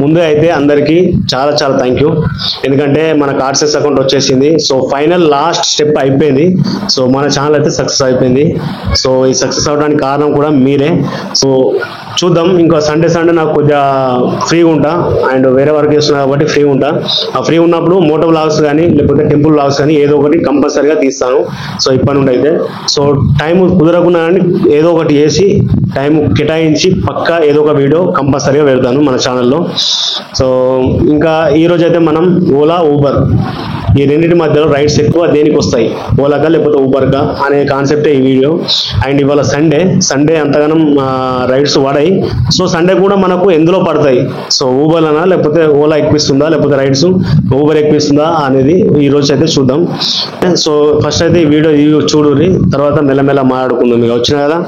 ముందే అయితే అందరికీ చాలా చాలా థ్యాంక్ యూ. ఎందుకంటే మన కార్డ్సెస్ అకౌంట్ వచ్చేసింది. సో ఫైనల్ లాస్ట్ స్టెప్ అయిపోయింది. సో మన ఛానల్ అయితే సక్సెస్ అయిపోయింది. సో ఈ సక్సెస్ అవడానికి కారణం కూడా మీరే. సో చూద్దాం, ఇంకా సండే నాకు కొద్దిగా ఫ్రీగా ఉంటా అండ్ వేరే వర్క్ చేస్తున్నా కాబట్టి ఫ్రీ ఉంటా. ఆ ఫ్రీ ఉన్నప్పుడు మోటో వ్లాగ్స్ కానీ లేకపోతే టెంపుల్ వ్లాగ్స్ కానీ ఏదో ఒకటి కంపల్సరీగా తీస్తాను. సో ఇప్పటి నుండి అయితే సో టైం కుదరకుండా కానీ ఏదో ఒకటి చేసి టైం కేటాయించి పక్కా ఏదో ఒక వీడియో కంపల్సరీగా పెడతాను మన ఛానల్లో. సో ఇంకా ఈ రోజు అయితే మనం ఓలా ఊబర్ ఈ రెండింటి మధ్యలో రైడ్స్ ఎక్కువ దేనికి వస్తాయి, ఓలాకా లేకపోతే ఊబర్కా అనే కాన్సెప్టే ఈ వీడియో. అండ్ ఇవాళ సండే అంతగానం రైడ్స్ పడాయి. సో సండే కూడా మనకు ఎందులో పడతాయి, సో ఊబర్ అనా లేకపోతే ఓలా ఎక్కిస్తుందా లేకపోతే రైడ్స్ ఊబర్ ఎక్కిస్తుందా అనేది ఈ రోజు అయితే చూద్దాం. సో ఫస్ట్ అయితే ఈ వీడియో చూడురి, తర్వాత మెల్లమెల్ల మాట్లాడుకుందాం. ఇక వచ్చిన కదా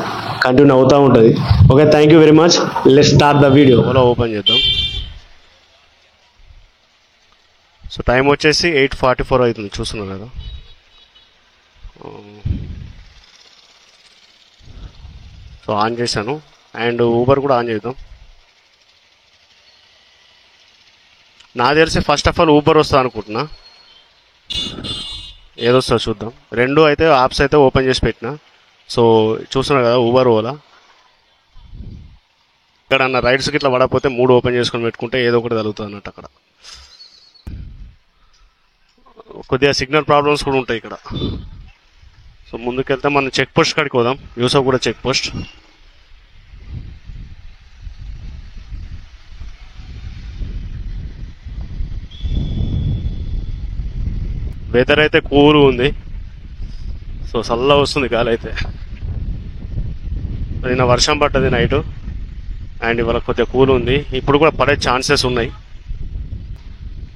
కంటిన్యూ అవుతూ ఉంటుంది. Okay, thank you very much. Let's start the video. Ola open చేద్దాం. సో టైం వచ్చేసి 8:44 అవుతుంది, చూస్తున్నారు కదా. సో ఆన్ చేశాను అండ్ ఊబర్ కూడా ఆన్ చేద్దాం. నాకు తెలిసి ఫస్ట్ ఆఫ్ ఆల్ ఊబర్ వస్తుంది అనుకుంటున్నా, ఏదొస్తుందో చూద్దాం. రెండు అయితే యాప్స్ అయితే ఓపెన్ చేసి పెట్టిన. సో చూస్తున్నారు కదా ఊబర్ ఓలా. ఇక్కడ రైడ్స్కి ఇట్లా పడకపోతే 3 ఓపెన్ చేసుకొని పెట్టుకుంటే ఏదో ఒకటి తగులుతుంది అన్నట్టు. అక్కడ కొద్దిగా సిగ్నల్ ప్రాబ్లమ్స్ కూడా ఉంటాయి ఇక్కడ. సో ముందుకెళ్తే మనం చెక్ పోస్ట్ కాడికి పోదాం. యూసఫ్ కూడా చెక్ పోస్ట్. వెదర్ అయితే కూల్ ఉంది. సో చల్లగా వస్తుంది గాలి అయితే. నిన్న వర్షం పడ్డది నైట్ అండ్ ఇవాళ కొద్దిగా కూల్ ఉంది. ఇప్పుడు కూడా పడే ఛాన్సెస్ ఉన్నాయి.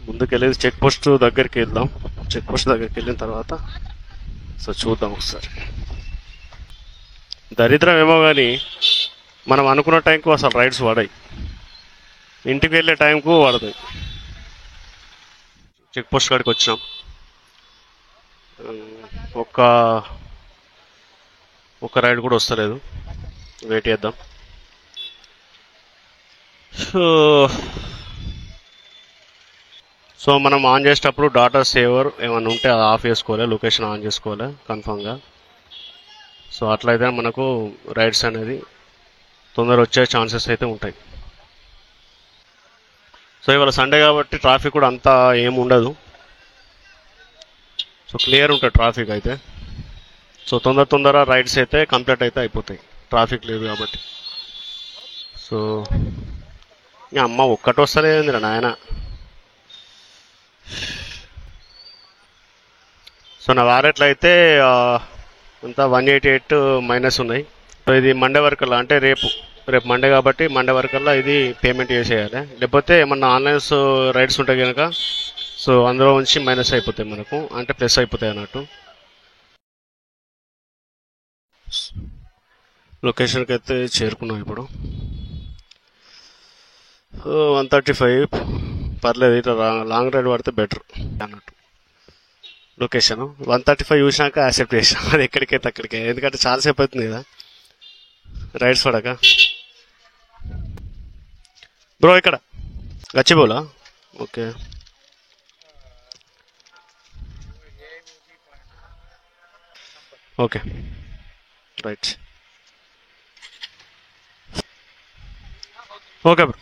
ముందుకెళ్ళి చెక్ పోస్ట్ దగ్గరికి వెళ్దాం. చెక్ పోస్ట్ దగ్గరికి వెళ్ళిన తర్వాత సో చూద్దాం ఒకసారి. దరిద్రం ఏమో కానీ మనం అనుకున్న టైంకు అసలు రైడ్స్ పడాయి, ఇంటికి వెళ్ళే టైంకు పడతాయి. చెక్ పోస్ట్ కాడికి వచ్చినాం. ఒక్క రైడ్ కూడా వస్తలేదు, వెయిట్ చేద్దాం. సో మనం ఆన్ చేసేటప్పుడు డాటా సేవర్ ఏమైనా ఉంటే అది ఆఫ్ చేసుకోవాలి, లొకేషన్ ఆన్ చేసుకోవాలి కన్ఫామ్గా. సో అట్లయితే మనకు రైడ్స్ అనేది తొందర వచ్చే ఛాన్సెస్ అయితే ఉంటాయి. సో ఇవాళ సండే కాబట్టి ట్రాఫిక్ కూడా అంతా ఏమి ఉండదు. సో క్లియర్ ఉంటుంది ట్రాఫిక్ అయితే. సో తొందర రైడ్స్ అయితే కంప్లీట్ అయితే అయిపోతాయి, ట్రాఫిక్ లేదు కాబట్టి. సో అమ్మ ఒక్కటి వస్తలేదురా నాయన. సో నా వారెట్లో అయితే అంతా 188 మైనస్ ఉన్నాయి. సో ఇది మండే వరకల్లా, అంటే రేపు మండే కాబట్టి మండే వరకల్లా ఇది పేమెంట్ చేసేయాలి. లేకపోతే ఏమన్నా ఆన్లైన్ రైడ్స్ ఉంటాయి కనుక సో అందులో నుంచి మైనస్ అయిపోతాయి మనకు, అంటే ప్లస్ అయిపోతాయి అన్నట్టు. లొకేషన్కి అయితే చేరుకున్నాం ఇప్పుడు. 135 పర్లేదు, ఇట్లా లాంగ్ రైడ్ పడితే బెటర్ అన్నట్టు. లొకేషన్ 135 చూసినాక యాక్సెప్ట్ చేసాం, అది ఎక్కడికైతే అక్కడికే. ఎందుకంటే చాలాసేపు అవుతుంది కదా రైడ్స్ పడక. బ్రో ఇక్కడ గచ్చిబౌలా? Okay, okay, right, okay bro.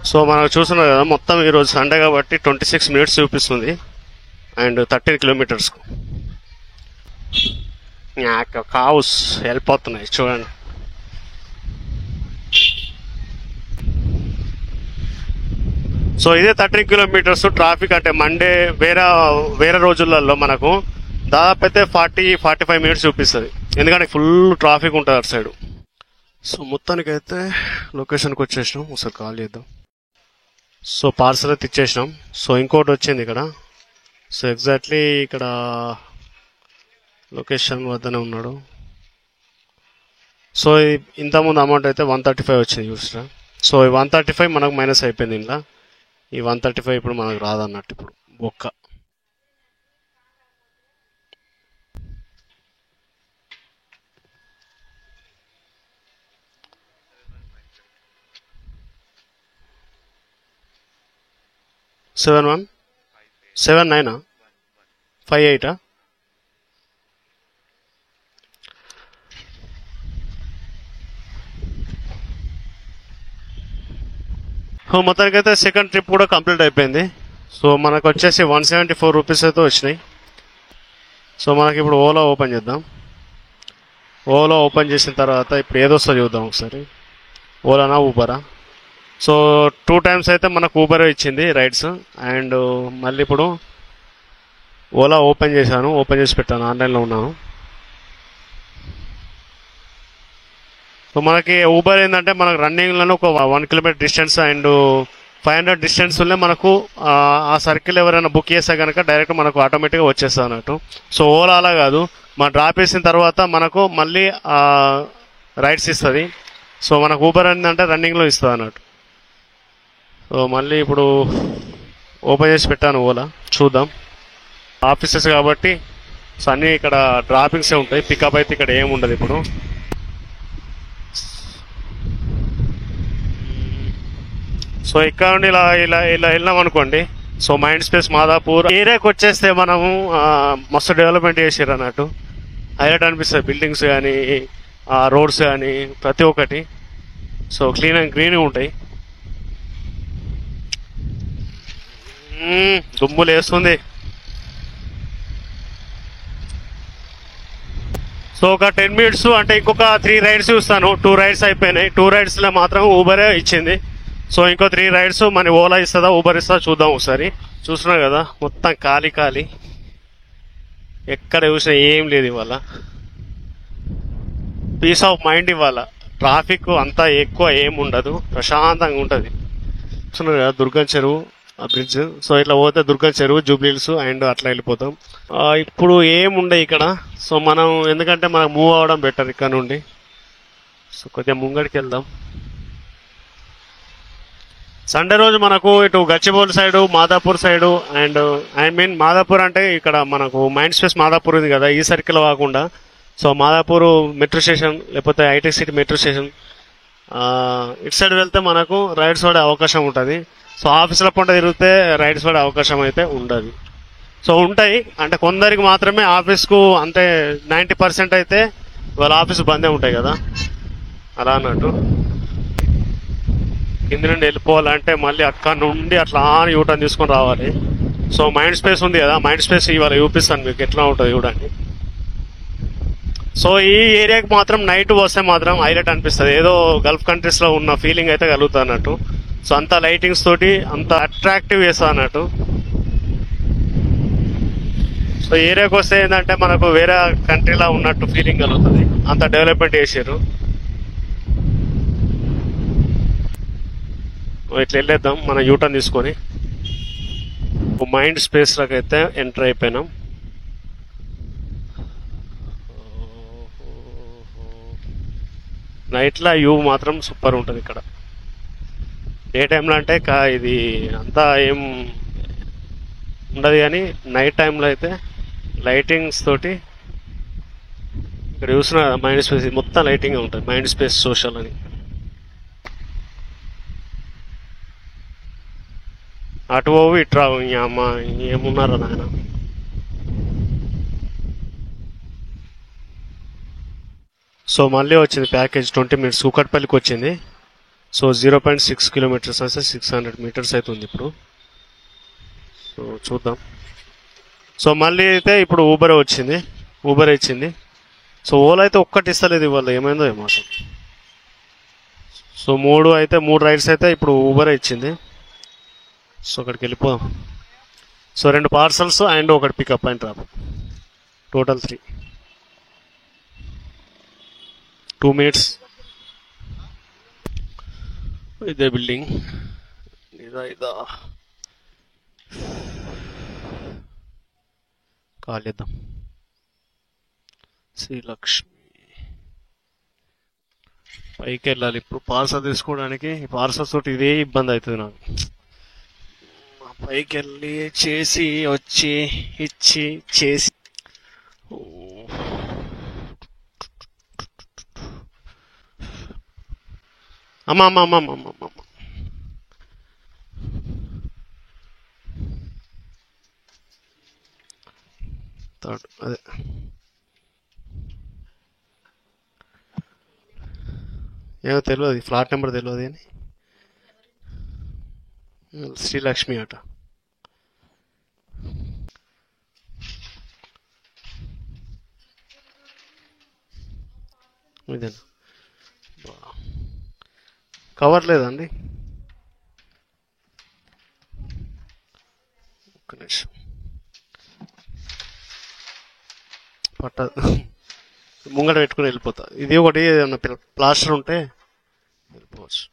So మనకు చూస్తున్నాం కదా, మొత్తం ఈరోజు సండే కాబట్టి 26 మినిట్స్ చూపిస్తుంది అండ్ 13 కిలోమీటర్స్కు. కావుస్ వెళ్ళిపోతున్నాయి చూడండి. సో ఇదే 13 కిలోమీటర్స్ ట్రాఫిక్. అంటే మండే వేరే రోజులలో మనకు దాదాపు అయితే 40-45 మినిట్స్ చూపిస్తుంది, ఎందుకంటే ఫుల్ ట్రాఫిక్ ఉంటుంది అటు సైడు. సో మొత్తానికైతే లొకేషన్కి వచ్చేసినాం. ఒకసారి కాల్ చేద్దాం. సో పార్సల్ అయితే ఇచ్చేసినాం. సో ఇంకోటి వచ్చింది ఇక్కడ. సో ఎగ్జాక్ట్లీ ఇక్కడ లొకేషన్ వద్దనే ఉన్నాడు. సో ఇంతకుముందు అమౌంట్ అయితే 135 వచ్చింది చూసినా. సో ఈ 135 మనకు మైనస్ అయిపోయింది. ఇలా ఈ 135 ఇప్పుడు మనకు రాదన్నట్టు, ఇప్పుడు బొక్క. 7179 58. మొత్తానికి అయితే సెకండ్ ట్రిప్ కూడా కంప్లీట్ అయిపోయింది. సో మనకు వచ్చేసి 174 రూపీస్ అయితే వచ్చినాయి. సో మనకి ఇప్పుడు ఓలా ఓపెన్ చేద్దాం. ఓలా ఓపెన్ చేసిన తర్వాత ఇప్పుడు ఏదొస్తుందో చూద్దాం ఒకసారి. ఓలానా ఊబరా. సో 2 times అయితే మనకు ఊబరే ఇచ్చింది రైడ్స్. అండ్ మళ్ళీ ఇప్పుడు ఓలా ఓపెన్ చేశాను, ఓపెన్ చేసి పెట్టాను, ఆన్లైన్లో ఉన్నాను. సో మనకి ఊబర్ ఏంటంటే మనకు రన్నింగ్లోనే ఒక 1 kilometer డిస్టెన్స్ అండ్ 500 డిస్టెన్స్ వల్లే మనకు ఆ సర్కిల్ ఎవరైనా బుక్ చేస్తే కనుక డైరెక్ట్ మనకు ఆటోమేటిక్గా వచ్చేస్తుంది అన్నట్టు. సో ఓలా అలా కాదు, మనం డ్రాప్ చేసిన తర్వాత మనకు మళ్ళీ రైడ్స్ ఇస్తుంది. సో మనకు ఊబర్ ఏంటంటే రన్నింగ్లో ఇస్తుంది అన్నట్టు. సో మళ్ళీ ఇప్పుడు ఓపెన్ చేసి పెట్టాను ఓలా, చూద్దాం. ఆఫీసెస్ కాబట్టి సో అన్నీ ఇక్కడ డ్రాపింగ్సే ఉంటాయి, పికప్ అయితే ఇక్కడ ఏమి ఉండదు. ఇప్పుడు సో ఇక్కడ నుండి ఇలా ఇలా ఇలా వెళ్ళాం అనుకోండి. సో మైండ్ స్పేస్ మాదాపూర్ ఏరియాకి వచ్చేస్తే మనము మస్తు డెవలప్మెంట్ చేసారు అన్నట్టు. హైలైట్ అనిపిస్తుంది, బిల్డింగ్స్ కానీ రోడ్స్ కానీ ప్రతి ఒక్కటి. సో క్లీన్ అండ్ గ్రీన్ ఉంటాయి. దుమ్ములు వేస్తుంది. సో ఒక 10 minutes అంటే ఇంకొక 3 rides చూస్తాను. 2 rides అయిపోయినాయి. 2 ridesలో మాత్రం ఊబరే ఇచ్చింది. సో ఇంకో 3 rides మన ఓలా ఇస్తుందా ఊబర్ ఇస్తుందా చూద్దాం ఒకసారి. చూస్తున్నారు కదా మొత్తం ఖాళీ ఖాళీ, ఎక్కడ చూసినా ఏం లేదు ఇవాళ. పీస్ ఆఫ్ మైండ్ ఇవాళ. ట్రాఫిక్ అంతా ఎక్కువ ఏం ఉండదు, ప్రశాంతంగా ఉంటుంది. చూస్తున్నారు కదా దుర్గం చెరువు ఆ బ్రిడ్జ్. సో ఇట్లా పోతే దుర్గం చెరువు, జూబ్లీహిల్స్ అండ్ అట్లా వెళ్ళిపోతాం. ఇప్పుడు ఏముండే ఇక్కడ. సో మనం ఎందుకంటే మనకు మూవ్ అవ్వడం బెటర్ ఇక్కడ నుండి. సో కొద్దిగా ముంగడికి వెళ్దాం. సండే రోజు మనకు ఇటు Gachibowli side, Madhapur side and Madhapur అంటే ఇక్కడ మనకు మైండ్ స్పేస్ మాదాపూర్ ఉంది కదా, ఈ సర్కిల్ కాకుండా సో మాదాపూర్ మెట్రో స్టేషన్ లేకపోతే ఐటీ సిటీ మెట్రో స్టేషన్ ఇటు సైడ్ వెళ్తే మనకు రైడ్స్ పడే అవకాశం ఉంటుంది. సో ఆఫీసుల పంట తిరిగితే రైడ్స్ పడే అవకాశం అయితే ఉండదు. సో ఉంటాయి అంటే కొందరికి మాత్రమే ఆఫీస్కు, అంటే 90% అయితే వాళ్ళ ఆఫీసు బందే ఉంటాయి కదా, అలా అన్నట్టు. కింది నుండి వెళ్ళిపోవాలంటే మళ్ళీ అక్కడ నుండి అట్లా యూటర్న్ తీసుకొని రావాలి. సో మైండ్ స్పేస్ ఉంది కదా, మైండ్ స్పేస్ ఇవాళ చూపిస్తాను మీకు ఎట్లా ఉంటుంది చూడండి. సో ఈ ఏరియాకి మాత్రం నైట్ వస్తే మాత్రం హైలైట్ అనిపిస్తుంది. ఏదో గల్ఫ్ కంట్రీస్లో ఉన్న ఫీలింగ్ అయితే కలుగుతుంది అన్నట్టు. సో అంత లైటింగ్స్ తోటి అంత అట్రాక్టివ్ చేస్తుంది అన్నట్టు. సో ఏరియాకి వస్తే ఏంటంటే మనకు వేరే కంట్రీలో ఉన్నట్టు ఫీలింగ్ కలుగుతుంది, అంత డెవలప్మెంట్ చేసారు. ఇట్లా వెళ్ళేద్దాం మనం యూటర్న్ తీసుకొని. మైండ్ స్పేస్లోకి అయితే ఎంటర్ అయిపోయినాం. నైట్లో వ్యూ మాత్రం సూపర్ ఉంటుంది ఇక్కడ. డే టైంలో అంటే ఇది అంతా ఏం ఉండదు, కానీ నైట్ టైంలో అయితే లైటింగ్స్ తోటి ఇక్కడ చూసిన మైండ్ స్పేస్ మొత్తం లైటింగ్ ఉంటుంది. మైండ్ స్పేస్ సోషల్ అని అటు పోవు ఇటు రావు. అమ్మ ఏమున్నారా నాయన. సో మళ్ళీ వచ్చింది ప్యాకేజ్ 20 minutes కూకట్పల్లికి వచ్చింది. సో 0.6 kilometers అంటే 600 meters అవుతుంది ఇప్పుడు. సో చూద్దాం. సో మళ్ళీ అయితే ఇప్పుడు ఊబరే వచ్చింది, ఊబరే ఇచ్చింది. సో ఓలా అయితే ఒక్కటి ఇస్తలేదు ఇవాళ, ఏమైందో ఏమో. సో 3 రైడ్స్ అయితే ఇప్పుడు ఊబరే ఇచ్చింది. సో అక్కడికి వెళ్ళిపోదాం. సో 2 parcels అండ్ ఒకటి pickup and drop, total 3. 2 minutes. ఇదే బిల్డింగ్, ఇదా కాల్ చేద్దాం. శ్రీలక్ష్మి. పైకి వెళ్ళాలి ఇప్పుడు పార్సల్ తీసుకోవడానికి. ఈ పార్సల్స్ తోటి ఇదే ఇబ్బంది అవుతుంది నాకు. పైకి వెళ్ళి చేసి వచ్చి ఇచ్చి చేసి. అమ్మ ఏమో తెలియదు, ఫ్లాట్ నెంబర్ తెలియదు అని. శ్రీలక్ష్మి అట. ఇదేనా కవర్ లేదండి, ఒక్క నిమిషం పట్టదు, ముంగట పెట్టుకుని వెళ్ళిపోతా. ఇది ఒకటి ఏదన్నా ప్లాస్టర్ ఉంటే వెళ్ళిపోవచ్చు.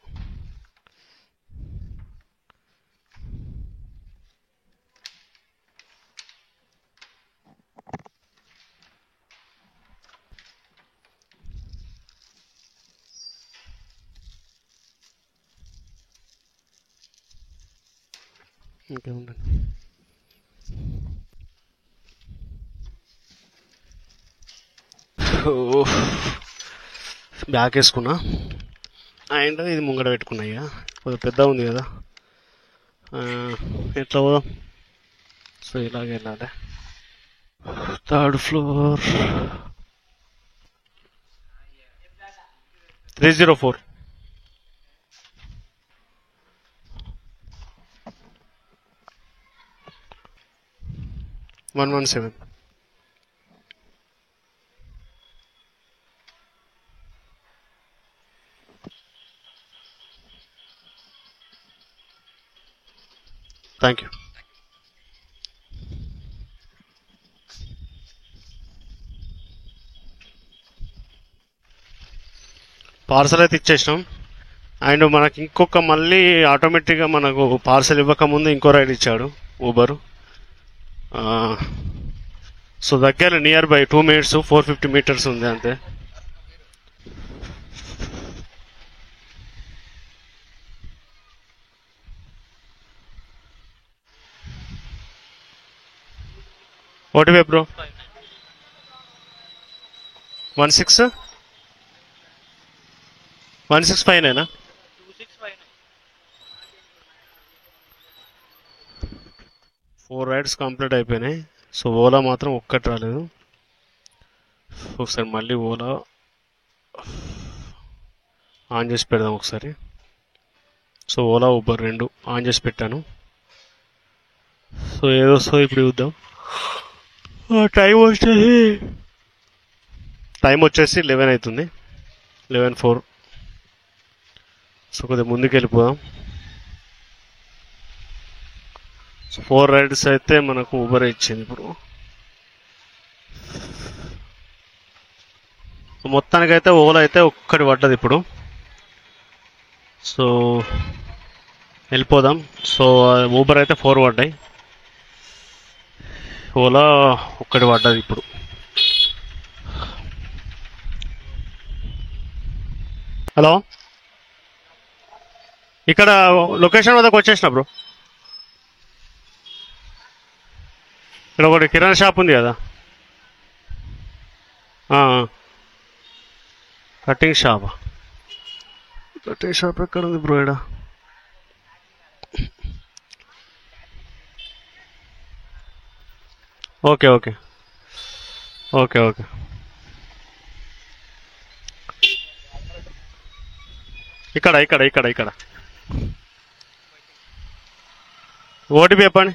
ఇంకేముందండి, బ్యాగ్ వేసుకున్నా అండ్ ఇది ముంగడ పెట్టుకున్నా. ఇక కొద్దిగా పెద్ద ఉంది కదా, ఎట్లా పోదాం? సో ఇలాగే వెళ్ళాలి. 3rd floor 304. 117. Thank you. Parcel అయితే ఇచ్చేసినాం. అండ్ మనకి ఇంకొక మళ్ళీ ఆటోమేటిక్గా మనకు పార్సల్ ఇవ్వకముందు ఇంకో రైడ్ ఇచ్చాడు ఊబరు. సో దగ్గర నియర్ బై 2 minutes 450 meters ఉంది అంతే. ఓటీపీ బ్రో 165 4 రైడ్స్ కంప్లీట్ అయిపోయినాయి. సో ఓలా మాత్రం ఒక్కటి రాలేదు. ఒకసారి మళ్ళీ ఓలా ఆన్ చేసి పెడదాం ఒకసారి. సో ఓలా ఊబర్ 2 ఆన్ చేసి పెట్టాను. సో ఏదో ఇప్పుడు చూద్దాం. టైం వచ్చేసి 11 అవుతుంది, 11:04. సో కొద్దిగా ముందుకు వెళ్ళిపోదాం. సో 4 రైడ్స్ అయితే మనకు ఊబర్ ఇచ్చింది. ఇప్పుడు మొత్తానికైతే ఓలా అయితే ఒక్కటి పడ్డది ఇప్పుడు. సో వెళ్ళిపోదాం. సో ఊబర్ అయితే 4 పడ్డాయి, ఓలా ఒక్కటి పడ్డది ఇప్పుడు. హలో, ఇక్కడ లొకేషన్ వద్దకు వచ్చేసిన బ్రో. ఇక్కడ ఒకటి కిరాణా షాప్ ఉంది కదా, కటింగ్ షాప్ ఎక్కడ ఉంది బ్రో? ఇక్కడ ఓకే ఓకే ఓకే ఓకే ఇక్కడ ఇక్కడ ఇక్కడ ఇక్కడ ఓటీపీ చెప్పండి.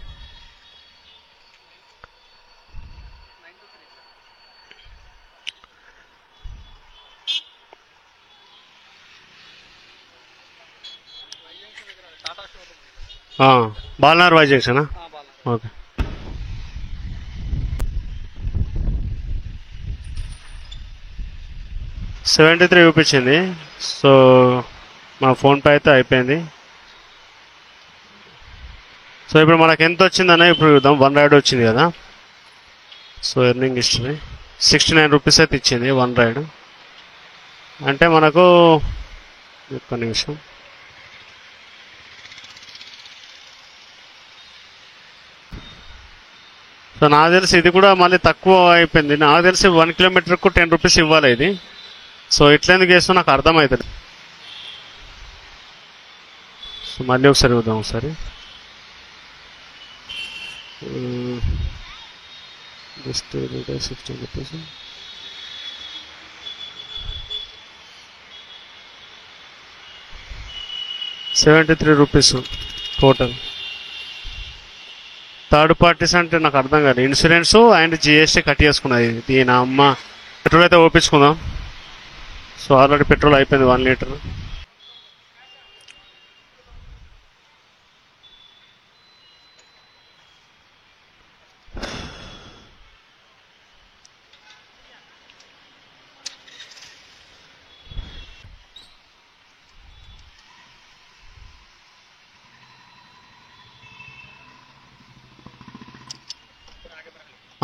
బాలనార్ వై జంక్షనా? ఓకే. $73 చూపించింది. సో మా ఫోన్పే అయితే అయిపోయింది. సో ఇప్పుడు మనకు ఎంత వచ్చిందనే ఇప్పుడు చూద్దాం. 1 రైడ్ వచ్చింది కదా. సో ఎర్నింగ్ హిస్టరీ 69 రూపీస్ అయితే ఇచ్చింది 1 రైడ్. అంటే మనకు ఒక్క నిమిషం, సో నాకు తెలిసి ఇది కూడా మళ్ళీ తక్కువ అయిపోయింది. నాకు తెలిసి 1 kilometerకు 10 రూపీస్ ఇవ్వాలి ఇది. సో ఎట్లెందుకు చేస్తున్నా నాకు అర్థమవుతుంది. సో మళ్ళీ ఒకసారి చూద్దాం. ఒకసారి జస్ట్ 16 రూపీస్. రూ. 73 టోటల్. థర్డ్ పార్టీస్ అంటే నాకు అర్థం కాదు. ఇన్సూరెన్స్ అండ్ జిఎస్టీ కట్ చేసుకున్నది. దీని అమ్మ పెట్రోల్ అయితే ఓపించుకుందాం. సో ఆల్రెడీ పెట్రోల్ అయిపోయింది 1 లీటర్.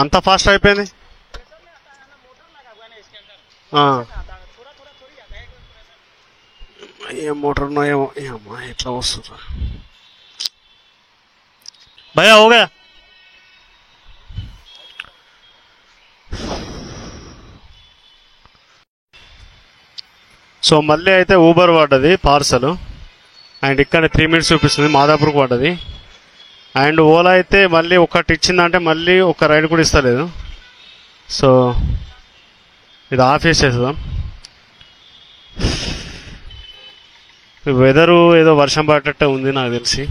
అంత ఫాస్ట్ అయిపోయింది. ఏ మోటార్ ఉన్నాయేమో ఏమో ఎట్లా వస్తుందా భయ్యా ఓగా. సో మళ్ళీ అయితే ఊబర్ పడ్డది పార్సల్. అండ్ ఇక్కడ 3 minutes చూపిస్తుంది. మాదాపూర్కి పడ్డది. అండ్ ఓలా అయితే మళ్ళీ ఒకటి ఇచ్చిందంటే మళ్ళీ ఒక రైడ్ కూడా ఇస్తలేదు. సో ఇది ఆఫ్ చేసేద్దాం. వెదరు ఏదో వర్షం పడేటట్టే ఉంది నాకు తెలిసి.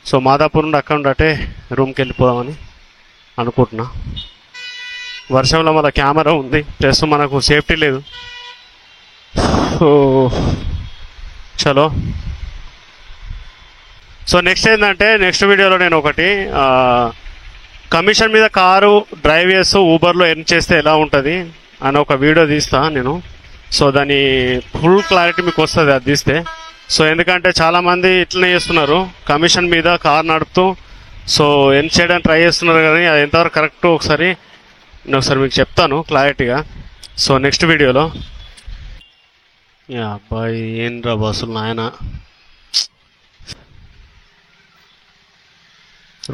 సో మాదాపూర్ నుండి అక్కడ నుండి రూమ్కి వెళ్ళిపోదామని అనుకుంటున్నా. వర్షంలో మన కెమెరా ఉంది ప్లస్ మనకు సేఫ్టీ లేదు. సో చలో. సో నెక్స్ట్ ఏంటంటే నెక్స్ట్ వీడియోలో నేను ఒకటి కమిషన్ మీద కారు డ్రైవ్ చేస్తూ ఊబర్లో ఎర్న్ చేస్తే ఎలా ఉంటుంది అని ఒక వీడియో తీస్తా నేను. సో దాని ఫుల్ క్లారిటీ మీకు వస్తుంది అది తీస్తే. సో ఎందుకంటే చాలామంది ఇట్లనే చేస్తున్నారు, కమిషన్ మీద కార్ నడుపుతూ సో ఎర్న్ చేయడానికి ట్రై చేస్తున్నారు. కానీ అది ఎంతవరకు కరెక్ట్ ఒకసారి నేను మీకు చెప్తాను క్లారిటీగా. సో నెక్స్ట్ వీడియోలో. అబ్బాయి ఏంట్రా బస్సులు నాయన,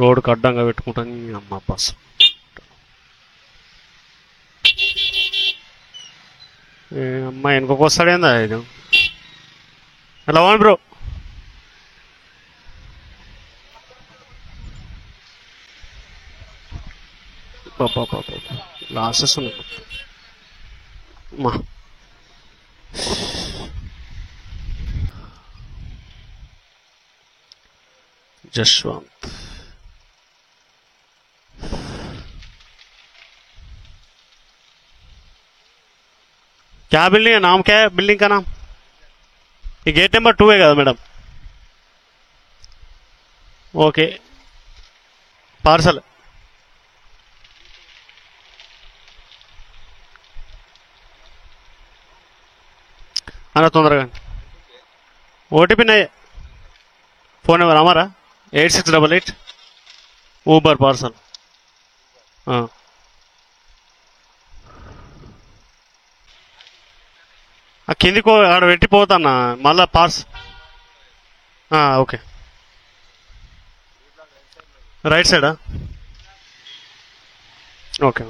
రోడ్డుకు అడ్డంగా పెట్టుకుంటాను అమ్మ బస్సు. అమ్మాయి వెనుకొక వస్తాడేందా ఇది ఎలా పోను బ్రో. లాసెస్ ఉన్నాయి అమ్మా. जसवंत क्या बिल्डिंग है, नाम क्या है बिल्डिंग का नाम? ये गेट नंबर 2 है क्या मैडम? ओके पार्सल అన్న తొందరగా. ఓటీపీ నయ్యే ఫోన్ నెంబర్ हमारा 8688 ఊబర్ పార్సల్. కిందికి ఆడ పెట్టిపోతాన్నా మళ్ళా ఓకే రైట్ సైడా? ఓకే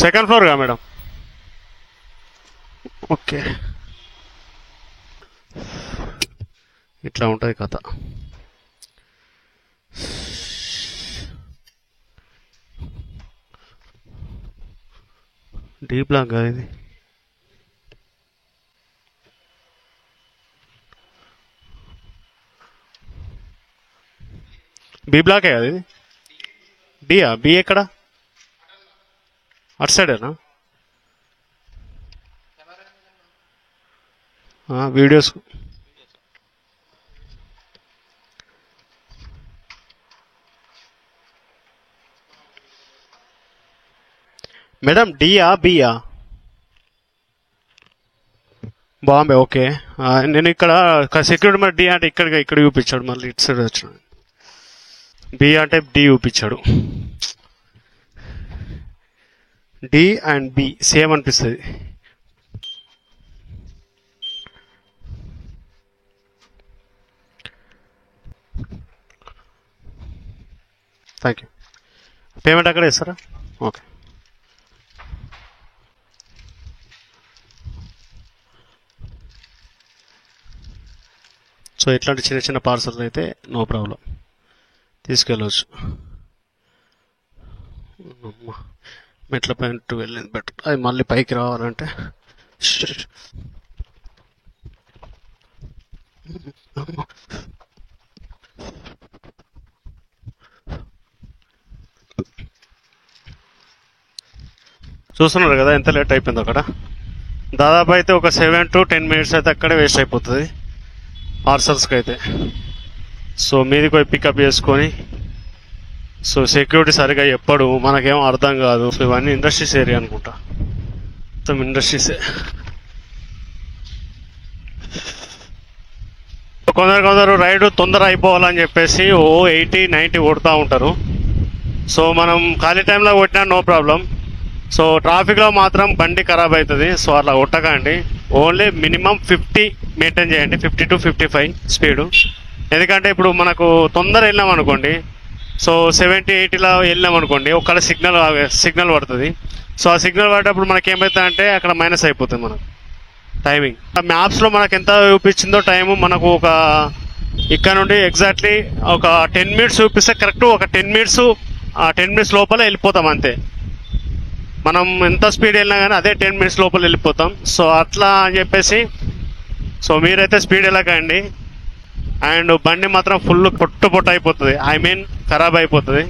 సెకండ్ ఫ్లోర్గా మేడం. ఓకే ఇట్లా ఉంటుంది కథ. డీ బ్లాక్ కాదు ఇది. బి బ్లాకే కదా ఇది. డియా? బి ఎక్కడ? అటు సైడేనా? వీడియోస్ మేడం డియా బియా? బాంబే. ఓకే నేను ఇక్కడ సెక్యూరిటీ మరి డి అంటే ఇక్కడ చూపించాడు, మళ్ళీ ఇటు సైడ్ వచ్చిన. బి అంటే డి చూపించాడు. డి అండ్ బి సేమ్ అనిపిస్తుంది. Thank you. పేమెంట్ అక్కడే ఇస్తారా? ఓకే. సో ఇట్లాంటి చిన్న చిన్న పార్సల్ అయితే నో ప్రాబ్లం తీసుకెళ్ళవచ్చు. మెట్ల పైన వెళ్ళింది బెటర్. అది మళ్ళీ పైకి రావాలంటే చూస్తున్నారు కదా ఎంత లేట్ అయిపోయింది అక్కడ. దాదాపు అయితే ఒక 7 to 10 minutes అయితే అక్కడే వేస్ట్ అయిపోతుంది పార్సల్స్కి అయితే. సో మీదికి పోయి పికప్ చేసుకొని, సో సెక్యూరిటీ సరిగా ఎప్పుడు మనకేం అర్థం కాదు. సో ఇవన్నీ ఇండస్ట్రీస్ ఏరియా అనుకుంటా, మొత్తం ఇండస్ట్రీసే. కొందరు రైడ్ తొందర అయిపోవాలని చెప్పేసి 80-90 కొడుతూ ఉంటారు. సో మనం ఖాళీ టైంలో కొట్టినా నో ప్రాబ్లం. సో ట్రాఫిక్లో మాత్రం బండి ఖరాబ్ అవుతుంది. సో అట్లా కొట్టకండి. ఓన్లీ మినిమం 50 మెయింటైన్ చేయండి, 50 to 55 స్పీడు. ఎందుకంటే ఇప్పుడు మనకు తొందర వెళ్ళాం అనుకోండి, సో 70-80లా వెళ్ళాం అనుకోండి, ఒక్కడ సిగ్నల్ పడుతుంది. సో ఆ సిగ్నల్ పడేటప్పుడు మనకి ఏమవుతుందంటే అక్కడ మైనస్ అయిపోతుంది మనకు టైమింగ్. మ్యాప్స్లో మనకు ఎంత చూపించిందో టైము, మనకు ఒక ఇక్కడ నుండి ఎగ్జాక్ట్లీ ఒక 10 minutes చూపిస్తే కరెక్ట్ ఒక 10 minutes లోపల వెళ్ళిపోతాం అంతే. మనం ఎంత స్పీడ్ వెళ్ళినా కానీ అదే 10 minutes లోపల వెళ్ళిపోతాం. సో అట్లా అని చెప్పేసి సో మీరైతే స్పీడ్ వెళ్ళకండి. అండ్ బండి మాత్రం ఫుల్ పొట్టు అయిపోతుంది, ఐ మీన్ ఖరాబ్ అయిపోతుంది.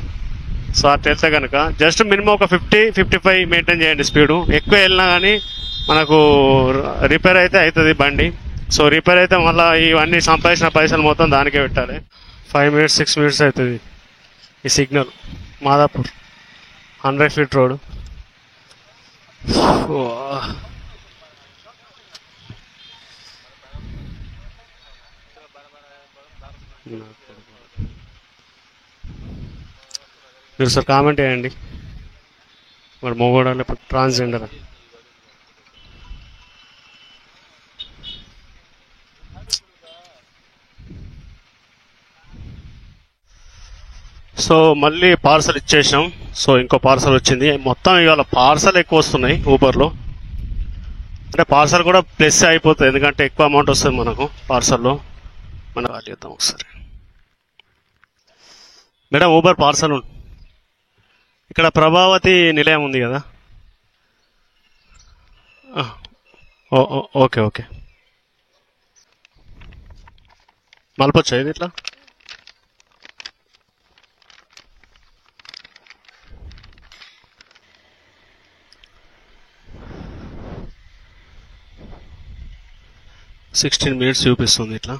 సో అట్లా వెళ్తే కనుక జస్ట్ మినిమం ఒక 50-55 మెయింటైన్ చేయండి స్పీడు. ఎక్కువ వెళ్ళినా కానీ మనకు రిపేర్ అయితే అవుతుంది బండి. సో రిపేర్ అయితే మళ్ళీ ఇవన్నీ సంపాదించిన పైసలు మొత్తం దానికే పెట్టాలి. 5 minutes 6 minutes అవుతుంది ఈ సిగ్నల్. Madhapur 100 feet road. మీరు సార్ కామెంట్ చేయండి, మరి మొగోడా లేకపోతే ట్రాన్స్జెండరా? సో మళ్ళీ పార్సల్ ఇచ్చేసాం. సో ఇంకో పార్సల్ వచ్చింది. మొత్తం ఇవాళ పార్సల్ ఎక్కువ వస్తున్నాయి ఊబర్లో. అంటే పార్సల్ కూడా ప్లస్ అయిపోతుంది, ఎందుకంటే ఎక్కువ అమౌంట్ వస్తుంది మనకు పార్సల్లో. మనం కాల్ చేద్దాం ఒకసారి. మేడం ఊబర్ పార్సల్ ఇక్కడ ప్రభావతి నిలయం ఉంది కదా. ఓకే ఓకే, మలపొచ్చా ఇది ఇట్లా? సిక్స్టీన్ మినిట్స్ చూపిస్తుంది ఇట్లా.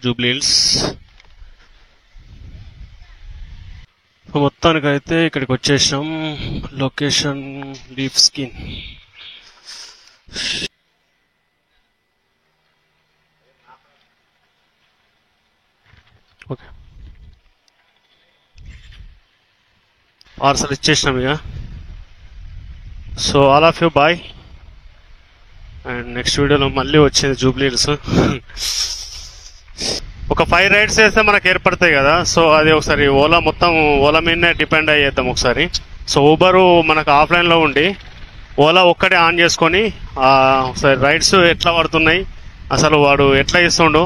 జూబ్లీ హిల్స్. మొత్తానికైతే ఇక్కడికి వచ్చేసాం. Location leaf skin. Okay, parcel ఇచ్చేసినాం ఇక. So all of you bye. And next వీడియోలో మళ్ళీ వచ్చేది జూబ్లీ హిల్స్. ఒక 5 rides వేస్తే మనకు ఏర్పడతాయి కదా. సో అది ఒకసారి మొత్తం ఓలా మీదనే డిపెండ్ అయ్యేద్దాం ఒకసారి. సో ఊబరు మనకు ఆఫ్లైన్లో ఉండి ఓలా ఒక్కటే ఆన్ చేసుకొని ఒకసారి రైడ్స్ ఎట్లా పడుతున్నాయి, అసలు వాడు ఎట్లా ఇస్తుండు.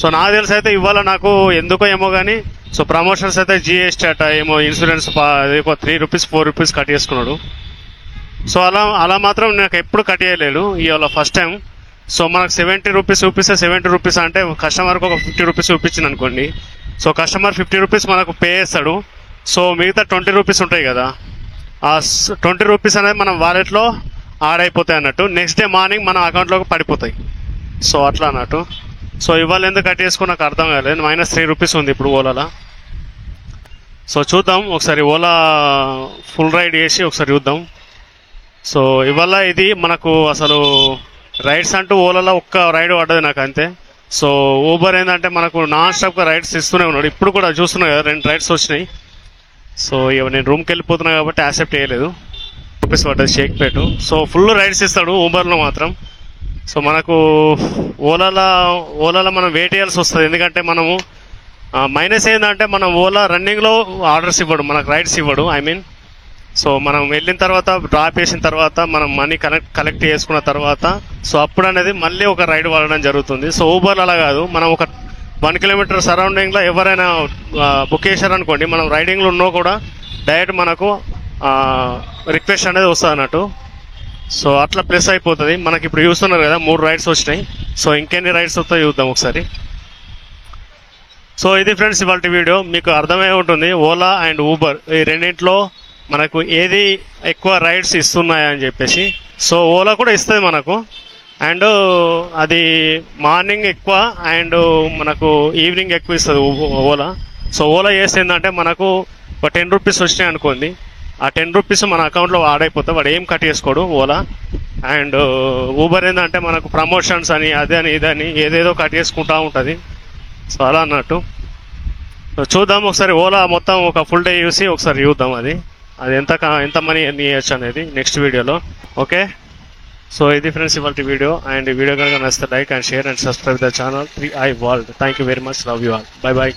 సో నాకు తెలిసి అయితే ఇవాళ నాకు ఎందుకో ఏమో కానీ సో ప్రమోషన్స్ అయితే జిఎస్టీ అట ఏమో ఇన్సూరెన్స్ 3 rupees 4 rupees కట్ చేసుకున్నాడు. సో అలా మాత్రం నాకు ఎప్పుడు కట్ చేయలేదు, ఇవాళ ఫస్ట్ టైం. సో మనకు 70 rupees చూపిస్తే 70 rupees అంటే కస్టమర్కి ఒక 50 rupees చూపించింది అనుకోండి. సో కస్టమర్ 50 rupees మనకు పే చేస్తాడు. సో మిగతా 20 rupees ఉంటాయి కదా, ఆ 20 rupees అనేది మనం వాలెట్లో యాడ్ అయిపోతాయి అన్నట్టు. నెక్స్ట్ డే మార్నింగ్ మన అకౌంట్లోకి పడిపోతాయి. సో అట్లా అన్నట్టు. సో ఇవాళ ఎందుకు కట్ చేసుకుని నాకు అర్థం కాలేదు. -3 rupees ఉంది ఇప్పుడు ఓలాలో. సో చూద్దాం ఒకసారి, ఓలా ఫుల్ రైడ్ చేసి ఒకసారి చూద్దాం. సో ఇవాళ ఇది మనకు అసలు రైడ్స్ అంటూ ఓలాలో ఒక్క రైడ్ పడ్డది నాకు అంతే. సో ఊబర్ ఏంటంటే మనకు నాన్ స్టాప్గా రైడ్స్ ఇస్తూనే ఉన్నాడు. ఇప్పుడు కూడా చూస్తున్నా కదా 2 రైడ్స్ వచ్చినాయి. సో ఇక నేను రూమ్కి వెళ్ళిపోతున్నా కాబట్టి యాక్సెప్ట్ చేయలేదు. రూపీస్ పడ్డది షేక్పేట్. సో ఫుల్ రైడ్స్ ఇస్తాడు ఊబర్లో మాత్రం. సో మనకు ఓలాలో మనం వెయిట్ చేయాల్సి వస్తుంది, ఎందుకంటే మనము మైనస్ ఏంటంటే మనం ఓలా రన్నింగ్లో ఆర్డర్స్ ఇవ్వడు, మనకు రైడ్స్ ఇవ్వడు. ఐ మీన్ సో మనం వెళ్ళిన తర్వాత డ్రాప్ చేసిన తర్వాత మనం మనీ కలెక్ట్ చేసుకున్న తర్వాత సో అప్పుడు అనేది మళ్ళీ ఒక రైడ్ వాడడం జరుగుతుంది. సో ఊబర్ అలా కాదు, మనం ఒక 1 kilometer సరౌండింగ్లో ఎవరైనా బుక్ చేశారనుకోండి, మనం రైడింగ్లో ఉన్నా కూడా డైరెక్ట్ మనకు రిక్వెస్ట్ అనేది వస్తుంది అన్నట్టు. సో అట్లా ప్లస్ అయిపోతుంది. మనకి ఇప్పుడు చూస్తున్నారు కదా 3 రైడ్స్ వచ్చినాయి. సో ఇంకెన్ని రైడ్స్ వస్తాయో చూద్దాం ఒకసారి. సో ఇది ఫ్రెండ్స్ ఇవాళ వీడియో. మీకు అర్థమై ఉంటుంది ఓలా అండ్ ఊబర్ ఈ రెండింటిలో మనకు ఏది ఎక్కువ రైడ్స్ ఇస్తున్నాయని చెప్పేసి. సో ఓలా కూడా ఇస్తుంది మనకు, అండ్ అది మార్నింగ్ ఎక్కువ అండ్ మనకు ఈవినింగ్ ఎక్కువ ఇస్తుంది ఓలా. సో ఓలా చేస్తే ఏంటంటే మనకు ఒక 10 రూపీస్ వచ్చినాయి అనుకోండి, ఆ 10 రూపీస్ మన అకౌంట్లో ఆడైపోతుంది, వాడు ఏం కట్ చేసుకోడు ఓలా. అండ్ ఊబర్ ఏంటంటే మనకు ప్రమోషన్స్ అని అదని ఇదని ఏదేదో కట్ చేసుకుంటూ ఉంటుంది. సో అలా అన్నట్టు. సో చూద్దాం ఒకసారి ఓలా మొత్తం ఒక ఫుల్ డే చూసి ఒకసారి చూద్దాం అది ఎంత మనీ ఎన్ని ఇవ్వచ్చు అనేది నెక్స్ట్ వీడియోలో. ఓకే, సో ఇది ఫ్రెండ్స్ ఇవాళ వీడియో. అండ్ ఈ వీడియో కనుక నచ్చితే like and share and subscribe the channel 3i World. Thank you very much, love you all, bye bye.